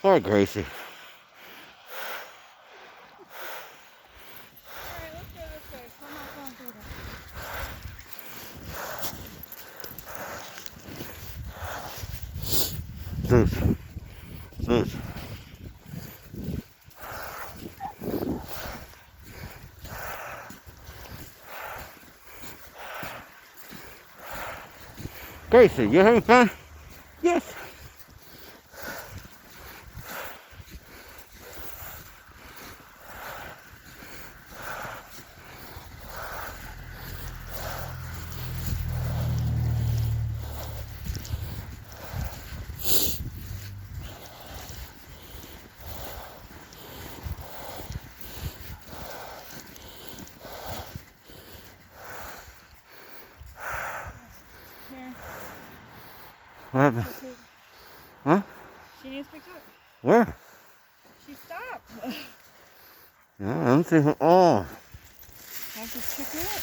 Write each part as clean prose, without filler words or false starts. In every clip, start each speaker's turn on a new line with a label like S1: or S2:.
S1: Poor Gracie.
S2: Alright, let's go this way. I'm not going through
S1: Zeus. Zeus. Gracie, you having fun? Yes.
S2: Here.
S1: What happened?
S2: Okay.
S1: Huh?
S2: She needs picked up.
S1: Where?
S2: She stopped.
S1: Yeah, I don't see her. Oh.
S2: I have to check it out.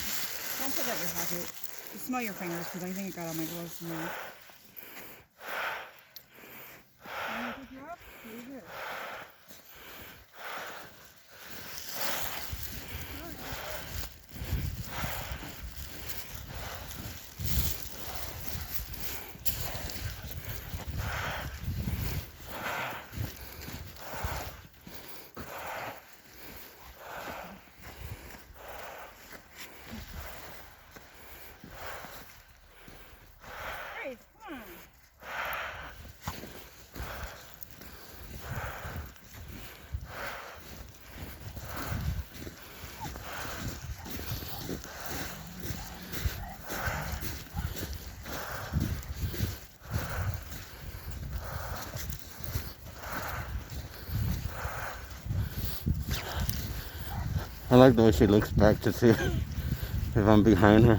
S2: Don't put that in your pocket. Just smell your fingers because I think it got on my gloves. And I'm gonna pick you up. Pretty good. Grace, come on.
S1: I like the way she looks back to see if I'm behind her.